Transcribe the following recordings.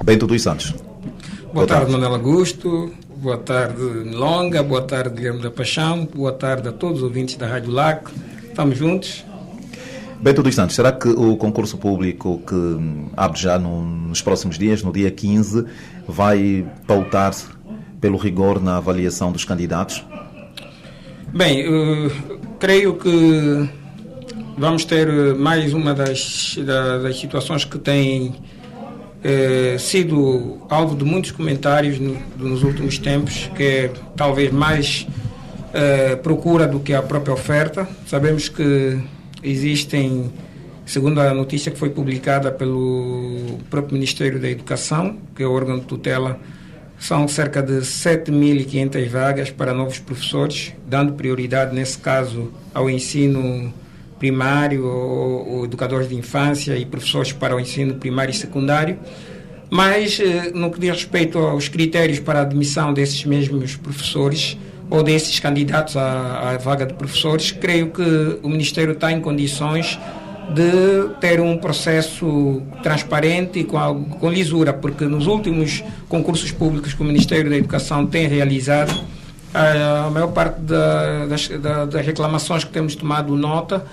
Bento dos Santos. Boa tarde, Manuel Augusto. Boa tarde, Longa. Boa tarde, Guilherme da Paixão. Boa tarde a todos os ouvintes da Rádio LAC. Estamos juntos. Bento dos Santos, será que o concurso público que abre já nos próximos dias, no dia 15, vai pautar-se pelo rigor na avaliação dos candidatos? Bem, creio que vamos ter mais uma das situações que tem sido alvo de muitos comentários nos últimos tempos, que é talvez mais procura do que a própria oferta. Sabemos que existem, segundo a notícia que foi publicada pelo próprio Ministério da Educação, que é o órgão de tutela, são cerca de 7.500 vagas para novos professores, dando prioridade, nesse caso, ao ensino primário, ou educadores de infância e professores para o ensino primário e secundário. Mas, no que diz respeito aos critérios para a admissão desses mesmos professores ou desses candidatos à vaga de professores, creio que o Ministério está em condições de ter um processo transparente e com lisura, porque nos últimos concursos públicos que o Ministério da Educação tem realizado, a maior parte das reclamações que temos tomado nota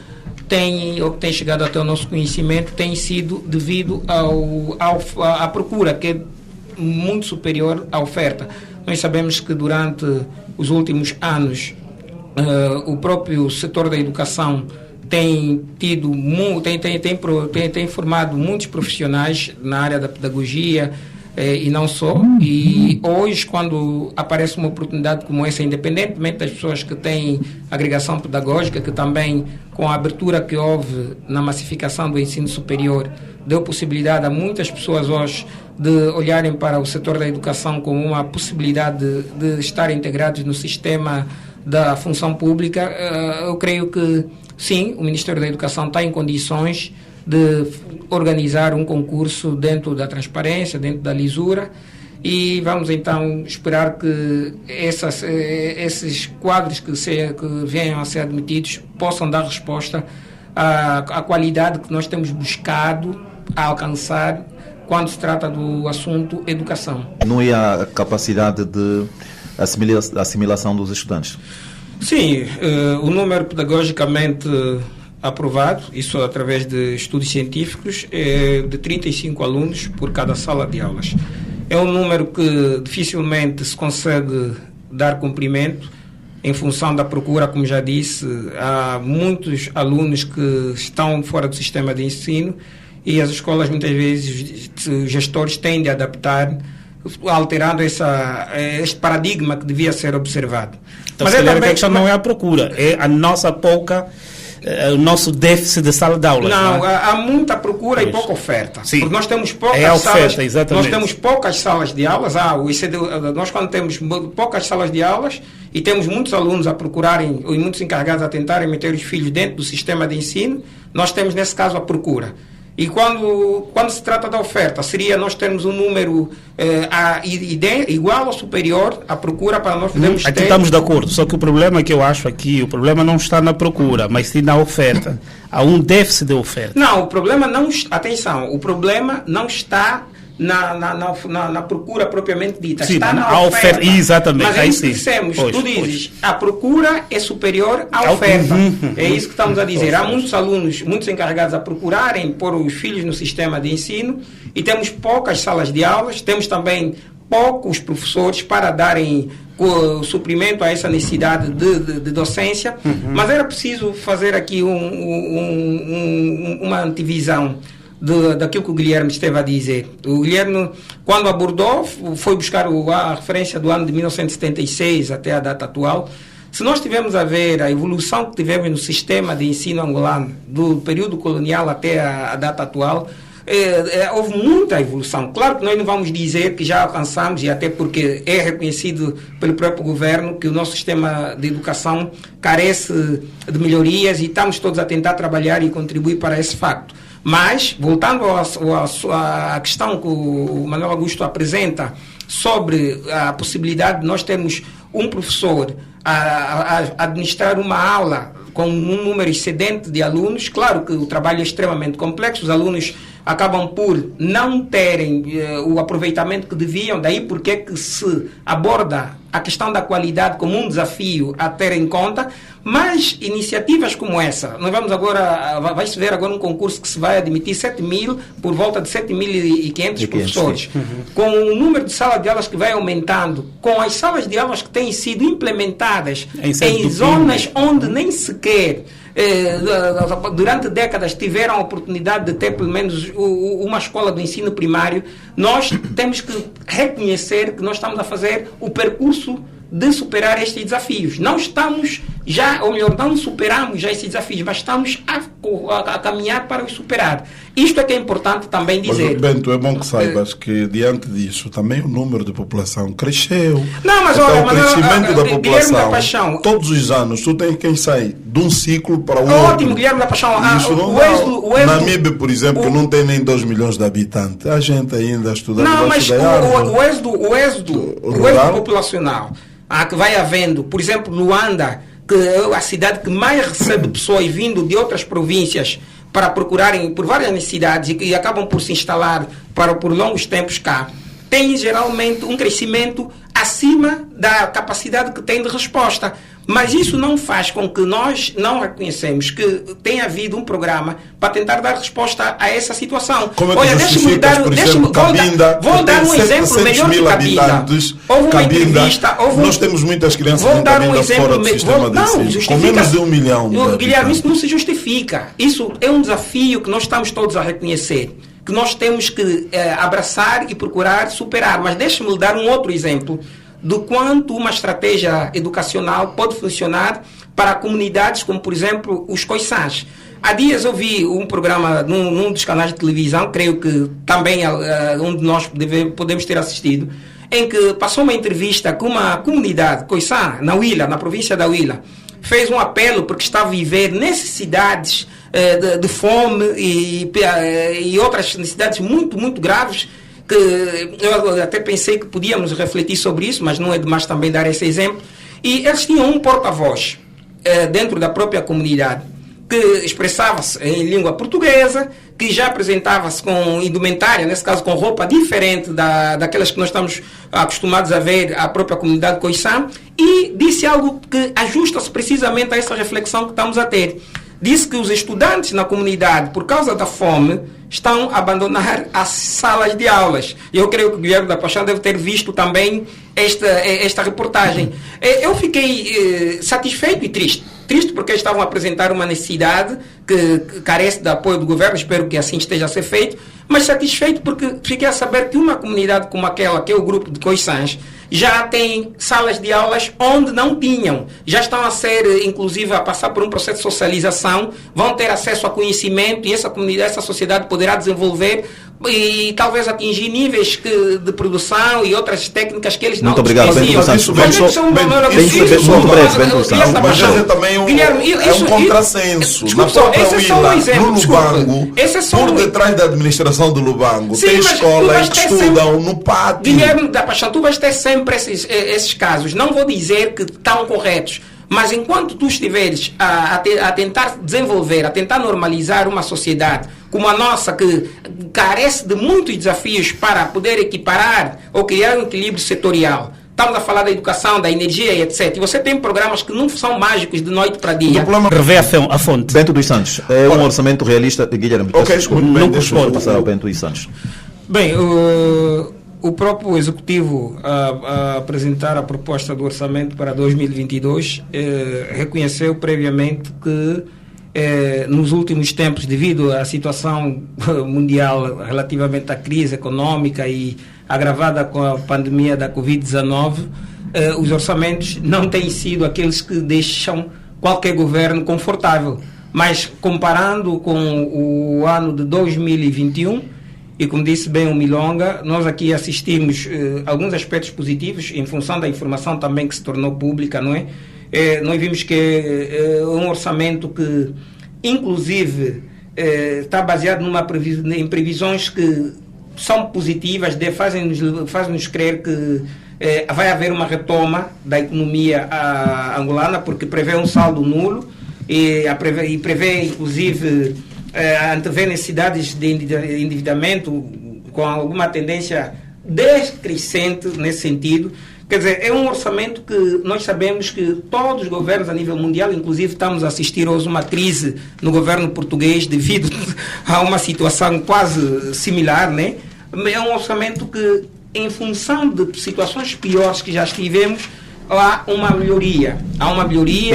tem chegado até o nosso conhecimento, tem sido devido à procura, que é muito superior à oferta. Nós sabemos que durante os últimos anos o próprio setor da educação tem formado muitos profissionais na área da pedagogia e não só. E hoje, quando aparece uma oportunidade como essa, independentemente das pessoas que têm agregação pedagógica, que também, com a abertura que houve na massificação do ensino superior, deu possibilidade a muitas pessoas hoje de olharem para o setor da educação como uma possibilidade de estar integrados no sistema da função pública. Eu creio que sim, o Ministério da Educação está em condições de organizar um concurso dentro da transparência, dentro da lisura, e vamos então esperar que esses quadros que venham a ser admitidos possam dar resposta à qualidade que nós temos buscado alcançar quando se trata do assunto educação. Não é a capacidade de assimilação dos estudantes? Sim, o número pedagogicamente aprovado, isso através de estudos científicos, é de 35 alunos por cada sala de aulas. É um número que dificilmente se consegue dar cumprimento em função da procura, como já disse. Há muitos alunos que estão fora do sistema de ensino e as escolas, muitas vezes, os gestores têm de adaptar, alterando este paradigma que devia ser observado. Então, mas a questão não é a procura, é a nossa o nosso déficit de sala de aulas. Não, há muita procura e pouca oferta. Sim. Porque nós temos poucas salas. Nós temos poucas salas de aulas. Nós, quando temos poucas salas de aulas e temos muitos alunos a procurarem, ou muitos encarregados a tentarem meter os filhos dentro do sistema de ensino, nós temos, nesse caso, a procura. E quando se trata da oferta, seria nós termos um número igual ou superior à procura para nós podermos ter... Aqui estamos de acordo, só que o problema que eu acho aqui, o problema não está na procura, mas sim na oferta. Há um déficit de oferta. Não, o problema não... Atenção, o problema não está na procura propriamente dita. Sim, está na oferta. Exatamente. Mas é isso que dissemos. Tu dizes, a procura é superior à oferta. É isso que estamos a dizer. Há muitos alunos, muitos encarregados a procurarem pôr os filhos no sistema de ensino e temos poucas salas de aulas, temos também poucos professores para darem suprimento a essa necessidade de docência, mas era preciso fazer aqui uma antevisão daquilo que o Guilherme esteve a dizer. O Guilherme, quando abordou, foi buscar a referência do ano de 1976 até a data atual. Se nós tivermos a ver a evolução que tivemos no sistema de ensino angolano, do período colonial até a data atual, houve muita evolução. Claro que nós não vamos dizer que já alcançamos, e até porque é reconhecido pelo próprio governo que o nosso sistema de educação carece de melhorias e estamos todos a tentar trabalhar e contribuir para esse facto. Mas, voltando à questão que o Manuel Augusto apresenta sobre a possibilidade de nós termos um professor a administrar uma aula com um número excedente de alunos, claro que o trabalho é extremamente complexo, os alunos acabam por não terem o aproveitamento que deviam, daí porque que se aborda a questão da qualidade como um desafio a ter em conta, mas iniciativas como essa, nós vamos agora, vai-se ver agora um concurso que se vai admitir por volta de 7.500 professores, com o número de salas de aulas que vai aumentando, com as salas de aulas que têm sido implementadas em zonas onde nem sequer durante décadas tiveram a oportunidade de ter pelo menos uma escola de ensino primário. Nós temos que reconhecer que nós estamos a fazer o percurso de superar estes desafios. Não estamos já, ou melhor, não superamos já esses desafios, mas estamos a caminhar para os superar. Isto é que é importante também dizer. Mas, Bento, é bom que saibas que diante disso também o número de população cresceu. Não, mas então, olha, o crescimento da população, da Paixão, todos os anos, tu tens quem sai de um ciclo para o outro. Ótimo, Guilherme da Paixão. Isso não dá. Namibe, por exemplo, que não tem nem 2 milhões de habitantes, a gente ainda estuda. Não, mas o êxodo populacional que vai havendo, por exemplo, Luanda, que é a cidade que mais recebe pessoas vindo de outras províncias para procurarem por várias necessidades e que acabam por se instalar por longos tempos cá, tem geralmente um crescimento acima da capacidade que tem de resposta. Mas isso não faz com que nós não reconhecemos que tenha havido um programa para tentar dar resposta a essa situação. Como é que olha, deixa-me dar um exemplo melhor que Cabinda. Houve uma entrevista. Nós temos muitas crianças em Cabinda fora do sistema de ensino. Com menos de 1 milhão. Guilherme, isso não se justifica. Isso é um desafio que nós estamos todos a reconhecer, que nós temos que abraçar e procurar superar. Mas deixe-me dar um outro exemplo do quanto uma estratégia educacional pode funcionar para comunidades como, por exemplo, os coiçãs. Há dias eu vi um programa num dos canais de televisão, creio que também um de nós podemos ter assistido, em que passou uma entrevista com uma comunidade coiçã, na Huila, na província da Huila. Fez um apelo porque está a viver necessidades de fome e outras necessidades muito, muito graves, que eu até pensei que podíamos refletir sobre isso, mas não é demais também dar esse exemplo. E eles tinham um porta-voz dentro da própria comunidade que expressava-se em língua portuguesa, que já apresentava-se com indumentária, nesse caso com roupa diferente daquelas que nós estamos acostumados a ver a própria comunidade coiçã, e disse algo que ajusta-se precisamente a essa reflexão que estamos a ter. Disse que os estudantes na comunidade, por causa da fome, estão a abandonar as salas de aulas. Eu creio que o Guilherme da Paixão deve ter visto também esta reportagem. Eu fiquei satisfeito e triste. Triste porque estavam a apresentar uma necessidade que carece de apoio do governo, espero que assim esteja a ser feito, mas satisfeito porque fiquei a saber que uma comunidade como aquela, que é o grupo de Coiçãs, já tem salas de aulas onde não tinham. Já estão a ser, inclusive, a passar por um processo de socialização, vão ter acesso a conhecimento e essa comunidade, essa sociedade poderá desenvolver e talvez atingir níveis de produção e outras técnicas que eles não conheciam. É um contrassenso. Na própria Huila, no Lubango, por detrás da administração do Lubango, tem escolas que estudam no pátio. Guilherme da Paixão, tu vais ter sempre esses casos. Não vou dizer que estão corretos, mas enquanto tu estiveres a tentar desenvolver, a tentar normalizar uma sociedade como a nossa, que carece de muitos desafios para poder equiparar ou criar um equilíbrio setorial. Estamos a falar da educação, da energia e etc. E você tem programas que não são mágicos de noite para dia. Revê a fonte. Bento dos Santos, é um orçamento realista. Guilherme, não vou passar ao Bento dos Santos. Bem, o próprio Executivo, a apresentar a proposta do orçamento para 2022, reconheceu previamente que nos últimos tempos, devido à situação mundial relativamente à crise econômica e agravada com a pandemia da Covid-19, os orçamentos não têm sido aqueles que deixam qualquer governo confortável. Mas comparando com o ano de 2021, e como disse bem o Milonga, nós aqui assistimos alguns aspectos positivos em função da informação também que se tornou pública, não é? Nós vimos que é um orçamento que, inclusive, está baseado em previsões que são positivas, fazem-nos crer que vai haver uma retoma da economia angolana, porque prevê um saldo nulo e prevê, inclusive, antevê necessidades de endividamento com alguma tendência decrescente nesse sentido. Quer dizer, é um orçamento que nós sabemos que todos os governos a nível mundial, inclusive estamos a assistir hoje uma crise no governo português devido a uma situação quase similar, né? É um orçamento que, em função de situações piores que já estivemos, há uma melhoria. E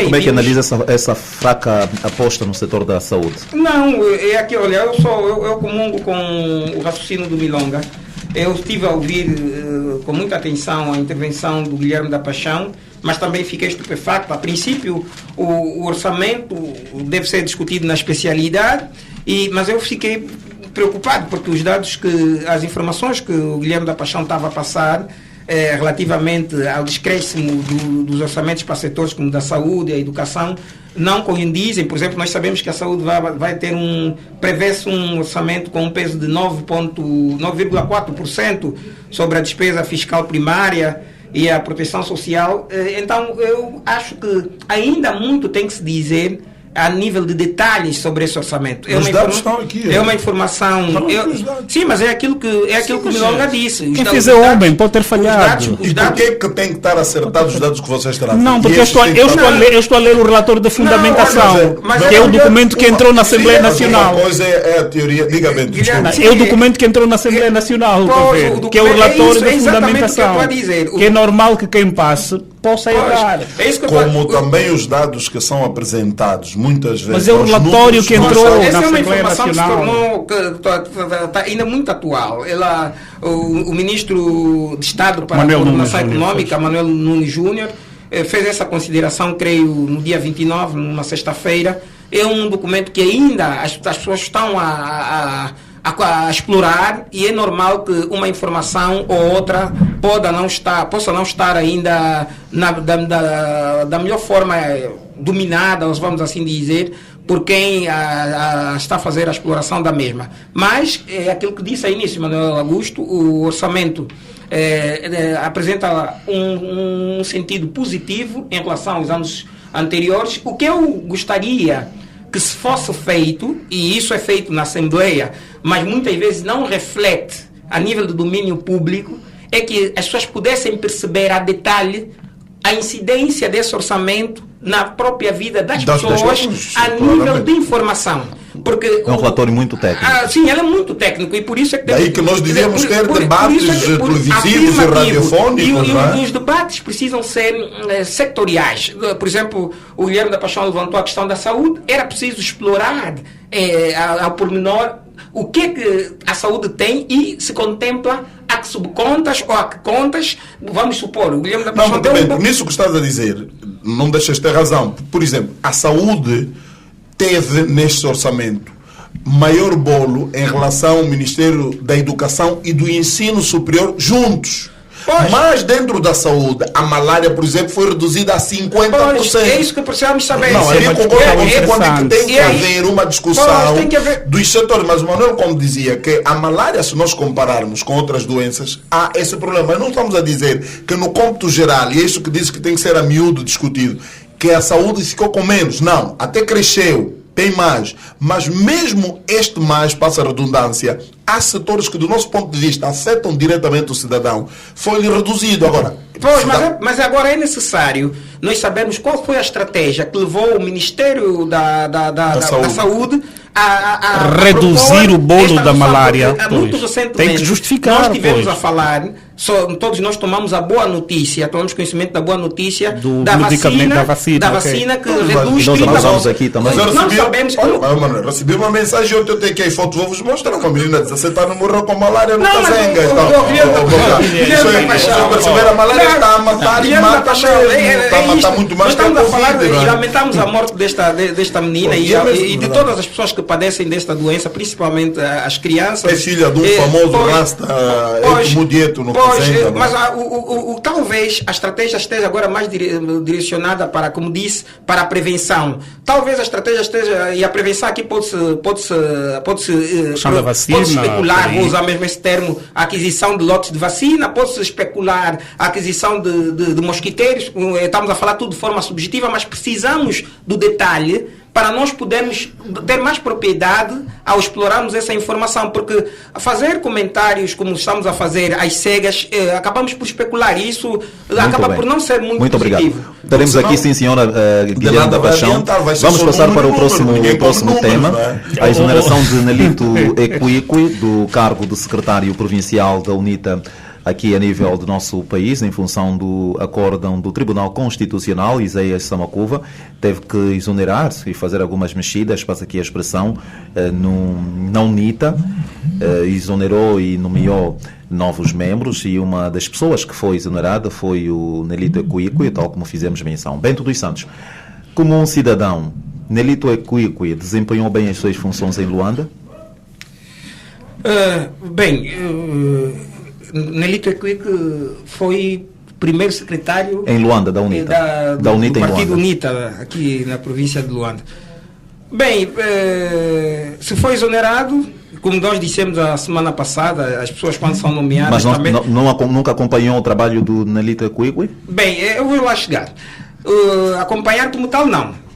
como é que analisa essa fraca aposta no setor da saúde? Não, é aqui, olha, eu comungo com o raciocínio do Milonga. Eu estive a ouvir com muita atenção a intervenção do Guilherme da Paixão, mas também fiquei estupefacto. A princípio, o orçamento deve ser discutido na especialidade, mas eu fiquei preocupado porque as informações que o Guilherme da Paixão estava a passar relativamente ao descréscimo dos orçamentos para setores como da saúde e a educação não condizem. Por exemplo, nós sabemos que a saúde vai ter prevê-se um orçamento com um peso de 9,4% sobre a despesa fiscal primária e a proteção social. Então, eu acho que ainda muito tem que se dizer a nível de detalhes sobre esse orçamento. Os dados estão aqui. É uma informação... sim, mas é aquilo que o Milonga disse. Quem fizer homem pode ter falhado. E por que tem que estar acertados os dados que vocês trazem? Não, porque eu estou a ler o relatório da fundamentação, que é o documento que entrou na Assembleia Nacional. Uma coisa é a teoria... Diga-me, desculpa. É o documento que entrou na Assembleia Nacional, que é o relatório da fundamentação. Que é normal que quem passe possa errar. Como também os dados que são apresentados muitas vezes. Mas é o relatório que entrou na Assembleia Nacional. Essa é uma informação que se tornou está ainda muito atual. O ministro de Estado para a Coordenação Econômica, Manuel Nunes Júnior, fez essa consideração, creio, no dia 29, numa sexta-feira. É um documento que ainda as pessoas estão a explorar, e é normal que uma informação ou outra possa não estar ainda da melhor forma dominada, vamos assim dizer, por quem está a fazer a exploração da mesma. Mas é aquilo que disse aí início, Manuel Augusto, o orçamento apresenta um sentido positivo em relação aos anos anteriores. O que eu gostaria que se fosse feito, e isso é feito na Assembleia, mas muitas vezes não reflete a nível do domínio público, é que as pessoas pudessem perceber a detalhe a incidência desse orçamento na própria vida das pessoas a nível de informação. Porque é um relatório muito técnico. Sim, ele é muito técnico, e por isso é que... Daí que nós devíamos ter debates televisivos e radiofónicos. E os debates precisam ser sectoriais. Por exemplo, o Guilherme da Paixão levantou a questão da saúde. Era preciso explorar ao pormenor o que a saúde tem e se contempla a que subcontas ou a que contas. Vamos supor, o Guilherme da Paixão... Não, nisso que estás a dizer, não deixas ter razão. Por exemplo, a saúde teve neste orçamento maior bolo em relação ao Ministério da Educação e do Ensino Superior juntos. Mas dentro da saúde, a malária, por exemplo, foi reduzida a 50%. É isso que precisamos saber. Não, ali quando tem que haver uma discussão dos setores. Mas o Manuel, como dizia, que a malária, se nós compararmos com outras doenças, há esse problema. Mas não estamos a dizer que no cômputo geral, e é isso que diz que tem que ser a miúdo discutido, que a saúde ficou com menos. Não, até cresceu, tem mais. Mas mesmo este mais, passa a redundância, há setores que, do nosso ponto de vista, afetam diretamente o cidadão. Foi-lhe reduzido agora. Mas agora é necessário nós sabermos qual foi a estratégia que levou o Ministério da Saúde a reduzir o bolo da malária. Muito recentemente, tem que justificar. Nós estivemos a falar, todos nós tomamos a boa notícia, tomamos conhecimento da boa notícia da vacina que reduz 30%. Aqui também. Nós sabemos que... Mano, recebi uma mensagem ontem, eu tenho aqui a foto, vou-vos mostrar. Uma menina de 17 anos morreu com malária no Cazenga. A malária está a matar e mata mesmo. Está a matar muito mais que a Covid. E lamentamos a morte desta menina e de todas as pessoas que padecem desta doença, principalmente as crianças. É filha de um famoso rasta, Mudieto, no Cazenga. Mas talvez a estratégia esteja agora mais direcionada para, como disse, para a prevenção. Talvez a estratégia esteja, e a prevenção aqui pode-se especular, vou usar mesmo esse termo, a aquisição de lotes de vacina, pode-se especular a aquisição de de mosquiteiros, estamos a falar tudo de forma subjetiva, mas precisamos do detalhe para nós podermos ter mais propriedade ao explorarmos essa informação, porque a fazer comentários como estamos a fazer às cegas, acabamos por especular, e isso acaba por não ser muito positivo. Obrigado. Teremos aqui, sim, senhora Guilherme da Paixão. Vamos passar para o próximo tema, a exoneração de Nelito Equique do cargo de secretário provincial da UNITA aqui a nível do nosso país, em função do acórdão do Tribunal Constitucional. Isaías Samacuva teve que exonerar-se e fazer algumas mexidas, passa aqui a expressão, na UNITA, exonerou e nomeou novos membros, e uma das pessoas que foi exonerada foi o Nelito Equique, tal como fizemos menção. Bento dos Santos, como um cidadão, Nelito Equique desempenhou bem as suas funções em Luanda? Nelito Equique foi primeiro secretário em Luanda, da UNITA, da UNITA, do partido UNITA, aqui na província de Luanda. Bem, se foi exonerado, como nós dissemos a semana passada, as pessoas quando são nomeadas... Mas nunca acompanhou o trabalho do Nelito Equique? Bem, eu vou lá chegar. Acompanhar como tal, não.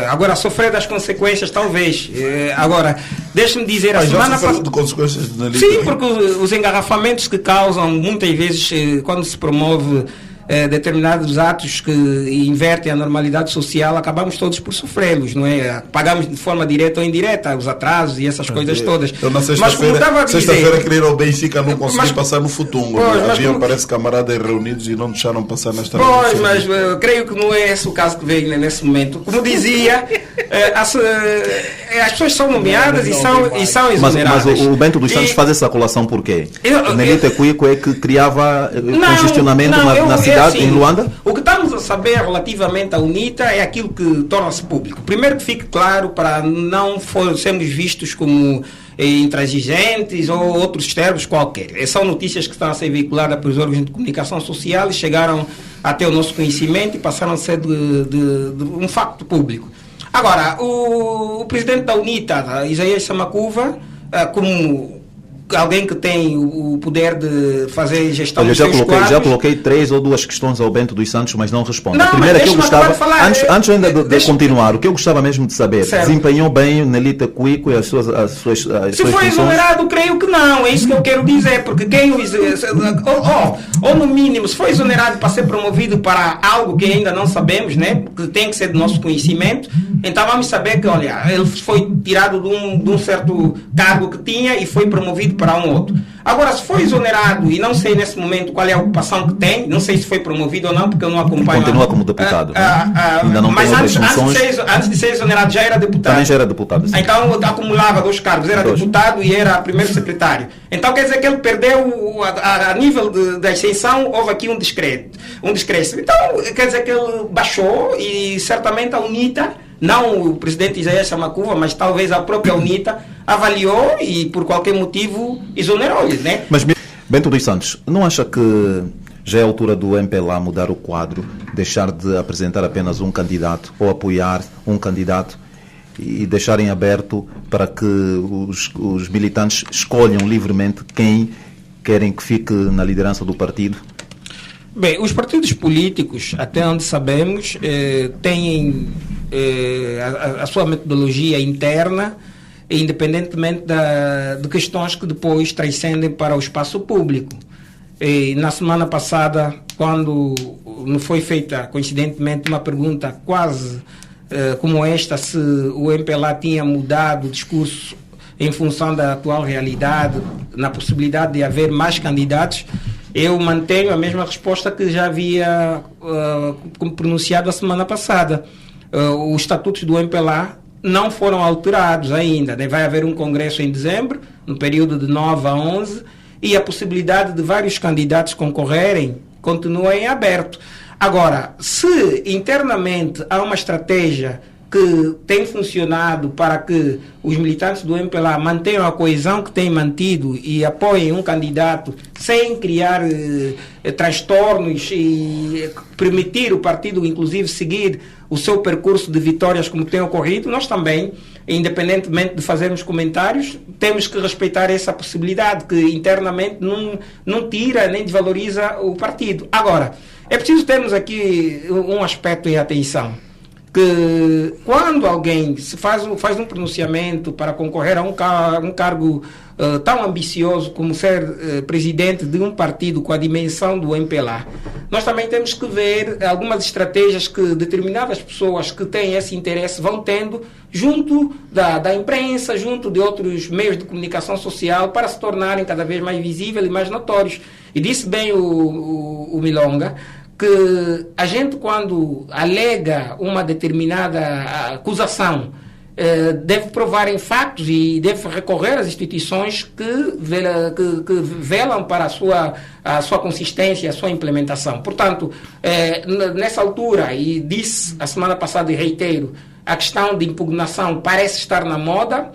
Agora, sofrer das consequências, talvez. Agora, deixe-me dizer, a semana passada... de consequências do Nelito? Sim, porque os engarrafamentos que causam, muitas vezes, quando se promove determinados atos que invertem a normalidade social, acabamos todos por sofrê-los, não é? Pagamos de forma direta ou indireta os atrasos e essas coisas todas. Então, na sexta-feira queria ir ao Benfica, não consegui passar no Futungo. Havia, parece, camaradas reunidos e não deixaram passar nesta... Pois, mas creio que não é esse o caso que veio nesse momento. Como dizia, as pessoas são nomeadas e são exoneradas. Mas o Bento dos Santos faz essa colação por quê? O Nelito Equique é que criava congestionamento na cidade, em Luanda? O que estamos a saber relativamente à UNITA é aquilo que torna-se público. Primeiro, que fique claro, para não sermos vistos como intransigentes ou outros termos qualquer. São notícias que estão a ser veiculadas pelos órgãos de comunicação social e chegaram até o nosso conhecimento e passaram a ser de um facto público. Agora, o presidente da UNITA, Isaías Samacuva, como alguém que tem o poder de fazer gestão dos seus quadros... Já coloquei 3 ou 2 questões ao Bento dos Santos, mas não responde. A primeira que eu gostava... Antes ainda de continuar, o que eu gostava mesmo de saber, desempenhou bem o Nelito Equique e as suas funções? Se foi exonerado, creio que não. É isso que eu quero dizer, porque quem ou no mínimo, se foi exonerado para ser promovido para algo que ainda não sabemos, né, que tem que ser do nosso conhecimento, então vamos saber que, olha, ele foi tirado de um certo cargo que tinha e foi promovido para um outro. Agora, se foi exonerado, e não sei nesse momento qual é a ocupação que tem, não sei se foi promovido ou não, porque eu não acompanho... Continua como deputado. Ainda não mas antes de ser exonerado já era deputado. Também já era deputado, sim. Então acumulava 2 cargos, era deputado e era primeiro secretário. Então quer dizer que ele perdeu, a nível da ascensão, houve aqui um descrédito. Então quer dizer que ele baixou e certamente a UNITA, não o presidente Isaías Samacuva, mas talvez a própria UNITA, avaliou e por qualquer motivo exonerou-lhe, né? Mas, Bento dos Santos, não acha que já é a altura do MPLA mudar o quadro, deixar de apresentar apenas um candidato ou apoiar um candidato e deixarem aberto para que os militantes escolham livremente quem querem que fique na liderança do partido? Bem, os partidos políticos, até onde sabemos, têm a sua metodologia interna, independentemente de questões que depois transcendem para o espaço público. E na semana passada, quando não foi feita, coincidentemente, uma pergunta quase como esta, se o MPLA tinha mudado o discurso em função da atual realidade, na possibilidade de haver mais candidatos, eu mantenho a mesma resposta que já havia pronunciado a semana passada. Os estatutos do MPLA não foram alterados ainda. Vai haver um congresso em dezembro, no período de 9 a 11, e a possibilidade de vários candidatos concorrerem continua em aberto. Agora, se internamente há uma estratégia que tem funcionado para que os militantes do MPLA mantenham a coesão que têm mantido e apoiem um candidato sem criar transtornos e permitir o partido, inclusive, seguir o seu percurso de vitórias como tem ocorrido, nós também, independentemente de fazermos comentários, temos que respeitar essa possibilidade, que internamente não tira nem desvaloriza o partido. Agora, É preciso termos aqui um aspecto em atenção, que quando alguém se faz um pronunciamento para concorrer a um cargo tão ambicioso como ser presidente de um partido com a dimensão do MPLA, nós também temos que ver algumas estratégias que determinadas pessoas que têm esse interesse vão tendo junto da imprensa, junto de outros meios de comunicação social, para se tornarem cada vez mais visíveis e mais notórios. E disse bem o Milonga que a gente, quando alega uma determinada acusação, deve provar em factos e deve recorrer às instituições que velam para a sua consistência e a sua implementação. Portanto, nessa altura, e disse a semana passada e reitero, a questão de impugnação parece estar na moda.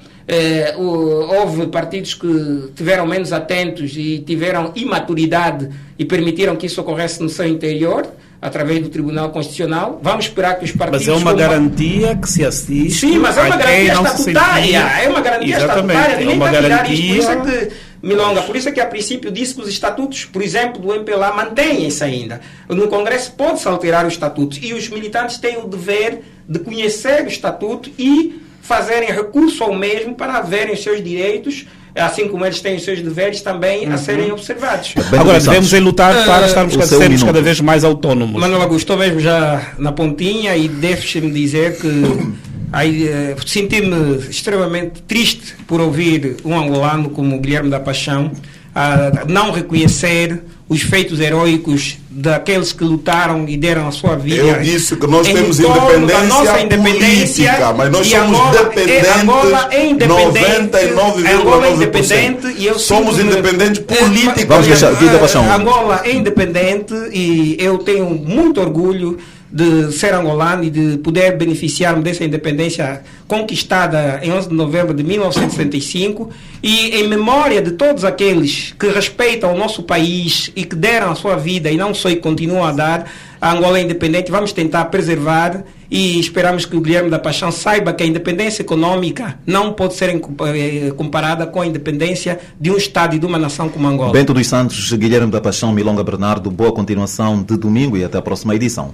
Houve partidos que tiveram menos atentos e tiveram imaturidade e permitiram que isso ocorresse no seu interior, através do Tribunal Constitucional. Vamos esperar que os partidos... Mas é uma garantia que se assiste... Sim, mas é uma garantia estatutária. É uma garantia estatutária. Ninguém vai tirar isto. Por isso é que, Milonga, por isso é que a princípio disse que os estatutos, por exemplo, do MPLA mantêm-se ainda. No Congresso pode-se alterar os estatutos e os militantes têm o dever de conhecer o estatuto e fazerem recurso ao mesmo para verem os seus direitos, assim como eles têm os seus deveres também a serem observados. Agora, devemos lutar para sermos cada vez mais autónomos. Manuel Augusto, estou mesmo já na pontinha e deixe-me dizer que senti-me extremamente triste por ouvir um angolano como Guilherme da Paixão não reconhecer os feitos heróicos daqueles que lutaram e deram a sua vida. Eu disse que nós temos independência política, mas nós somos dependentes. Somos independentes politicamente. Angola é independente e eu tenho muito orgulho de ser angolano e de poder beneficiar-me dessa independência conquistada em 11 de novembro de 1965, e em memória de todos aqueles que respeitam o nosso país e que deram a sua vida e não só e continuam a dar, a Angola é independente. Vamos tentar preservar e esperamos que o Guilherme da Paixão saiba que a independência econômica não pode ser comparada com a independência de um Estado e de uma nação como Angola. Bento dos Santos, Guilherme da Paixão, Milonga Bernardo, boa continuação de domingo e até a próxima edição.